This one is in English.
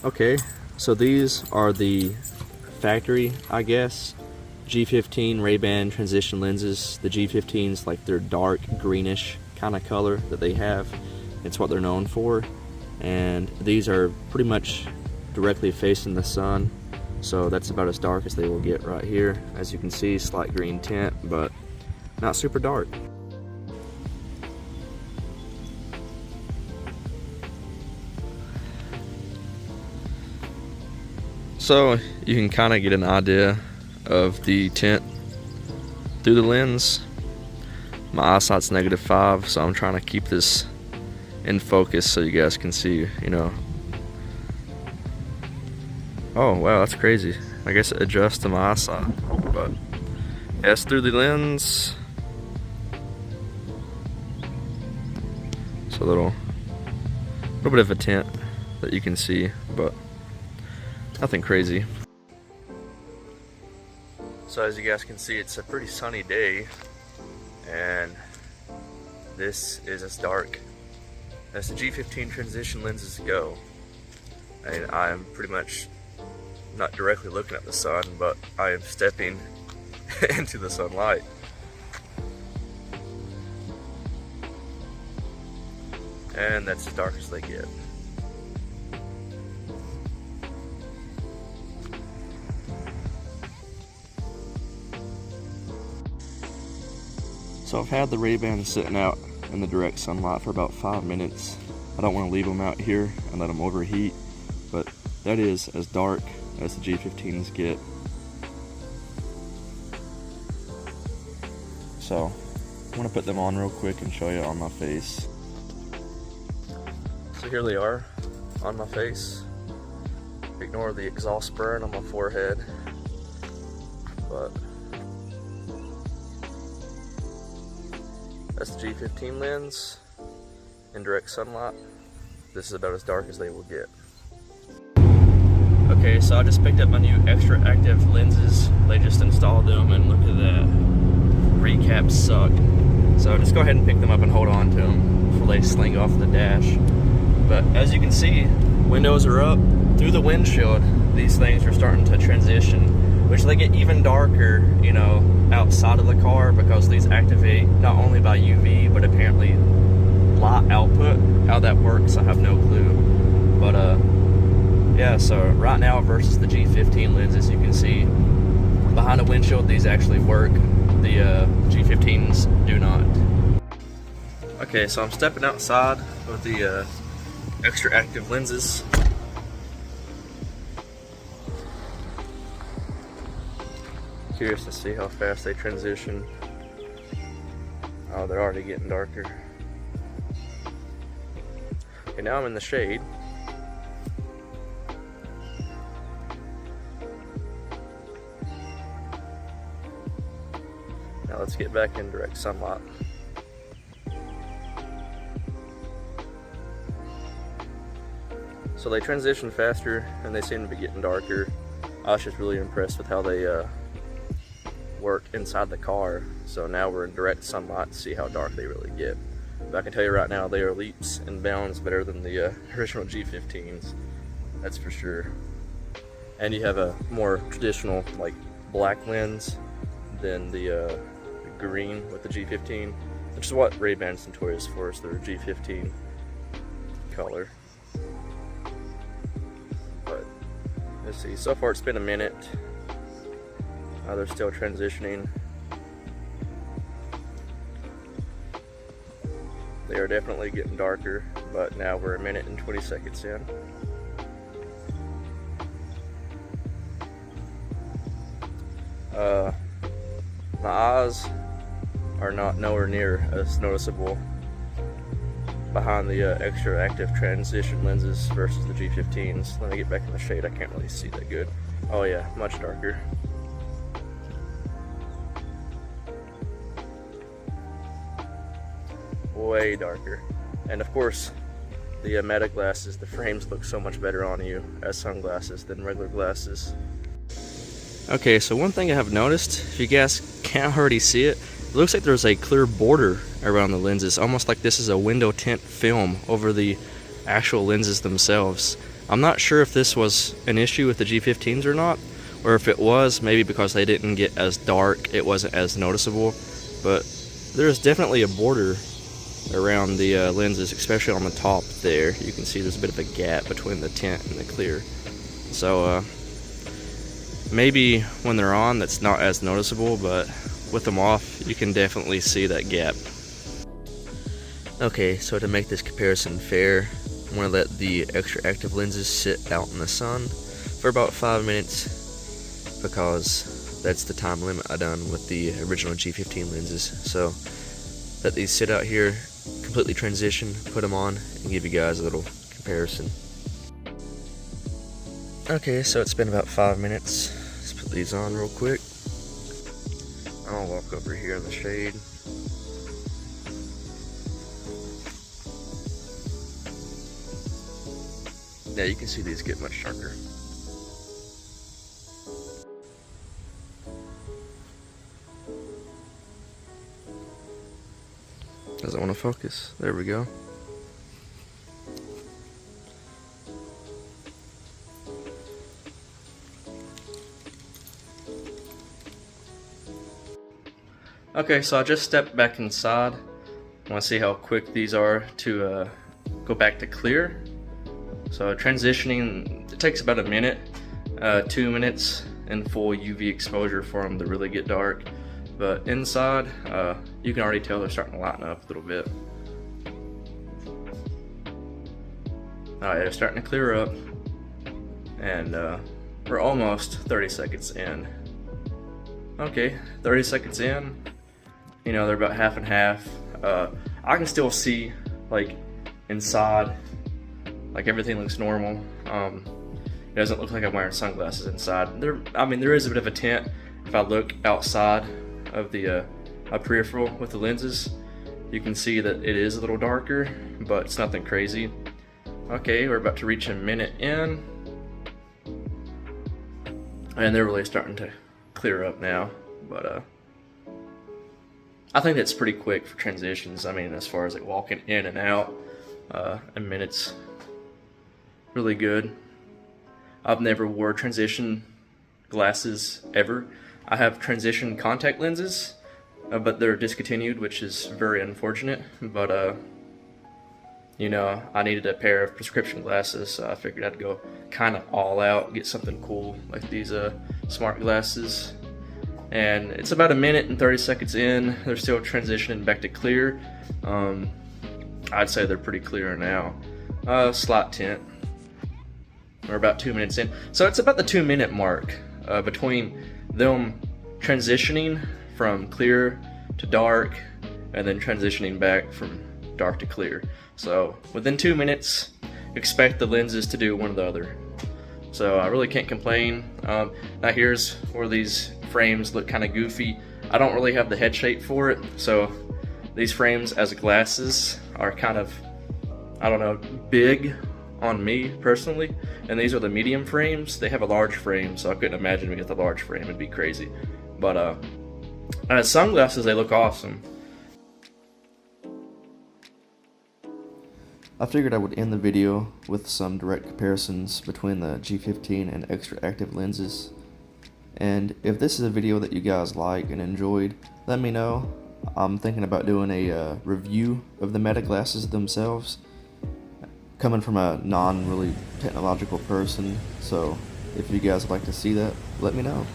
Okay, so these are the factory, I guess, G15 Ray-Ban transition lenses. The G15's like their dark greenish kind of color that they have. It's what they're known for. And these are pretty much directly facing the sun. So that's about as dark as they will get right here. As you can see, slight green tint, but not super dark. So you can kind of get an idea of the tint through the lens. My eyesight's -5, so I'm trying to keep this in focus so you guys can see, you know. Oh wow, that's crazy. I guess it adjusts to my eyesight, but yeah, it's through the lens. So a little bit of a tint that you can see, but nothing crazy. So as you guys can see, it's a pretty sunny day, and this is as dark as the G15 transition lenses go. And I'm pretty much not directly looking at the sun, but I am stepping into the sunlight. And that's as dark as they get. So I've had the Ray-Ban sitting out in the direct sunlight for about 5 minutes. I don't want to leave them out here and let them overheat, but that is as dark as the G15s get. So I want to put them on real quick and show you on my face. So here they are on my face. Ignore the exhaust burn on my forehead, but that's the G15 lens in direct sunlight. This is about as dark as they will get. Okay, so I just picked up my new XTRActive lenses. They just installed them, and look at that. Recaps suck. So just go ahead and pick them up and hold on to them before they sling off the dash. But as you can see, windows are up. Through the windshield, these things are starting to transition, which they get even darker, you know, outside of the car, because these activate not only by UV, but apparently light output. How that works, I have no clue. But yeah, so right now versus the G15 lenses, you can see behind the windshield these actually work. The G15s do not. Okay, so I'm stepping outside with the XTRActive lenses. Curious to see how fast they transition. Oh, they're already getting darker. Okay, now I'm in the shade. Now let's get back in direct sunlight. So they transition faster and they seem to be getting darker. I was just really impressed with how they work inside the car. So now we're in direct sunlight to see how dark they really get. But I can tell you right now, they are leaps and bounds better than the original G15s. That's for sure. And you have a more traditional like black lens than the green with the G15, which is what Ray-Ban's notorious for, is their G15 color. But let's see, so far it's been a minute. They're still transitioning. They are definitely getting darker, but now we're 1 minute and 20 seconds in. My eyes are not nowhere near as noticeable behind the XTRActive transition lenses versus the G15s. Let me get back in the shade, I can't really see that good. Oh yeah, much darker. Way darker. And of course, the Meta glasses, the frames look so much better on you as sunglasses than regular glasses. Okay, so one thing I have noticed, if you guys can't already see it, it looks like there's a clear border around the lenses, almost like this is a window tint film over the actual lenses themselves. I'm not sure if this was an issue with the G15s or not, or if it was, maybe because they didn't get as dark, it wasn't as noticeable, but there's definitely a border around the lenses, especially on the top there. You can see there's a bit of a gap between the tint and the clear. So maybe when they're on that's not as noticeable, but with them off you can definitely see that gap. Okay, so to make this comparison fair, I'm going to let the XTRActive lenses sit out in the sun for about 5 minutes, because that's the time limit I done with the original G15 lenses. So let these sit out here, completely transition, put them on, and give you guys a little comparison. Okay, so it's been about 5 minutes. Let's put these on real quick. I'll walk over here in the shade. Yeah, you can see these get much darker. Doesn't want to focus. There we go. Okay, so I just stepped back inside. I want to see how quick these are to go back to clear. So transitioning, it takes about a minute, 2 minutes in full UV exposure for them to really get dark. But inside, you can already tell they're starting to lighten up a little bit. Alright, they're starting to clear up, and we're almost 30 seconds in. Okay, 30 seconds in, you know, they're about half and half. I can still see, like, inside, like everything looks normal. It doesn't look like I'm wearing sunglasses inside. I mean, there is a bit of a tint if I look outside of the peripheral with the lenses. You can see that it is a little darker, but it's nothing crazy. Okay, we're about to reach a minute in, and they're really starting to clear up now. But I think that's pretty quick for transitions. I mean, as far as like walking in and out, a minute's really good. I've never wore transition glasses ever. I have transition contact lenses, but they're discontinued, which is very unfortunate. But you know, I needed a pair of prescription glasses, so I figured I'd go kind of all out, get something cool like these smart glasses. And it's about a minute and 30 seconds in. They're still transitioning back to clear. I'd say they're pretty clear now. Slight tint. We're about 2 minutes in. So it's about the 2 minute mark between them transitioning from clear to dark and then transitioning back from dark to clear. So within 2 minutes, expect the lenses to do one or the other. So I really can't complain. Now here's where these frames look kind of goofy. I don't really have the head shape for it, so these frames as glasses are kind of, I don't know, big on me personally. And these are the medium frames. They have a large frame, so I couldn't imagine me with the large frame. It'd be crazy. But as sunglasses, they look awesome. I figured I would end the video with some direct comparisons between the G15 and XTRActive lenses. And if this is a video that you guys like and enjoyed, let me know. I'm thinking about doing a review of the Meta glasses themselves, coming from a non-really technological person. So if you guys would like to see that, let me know.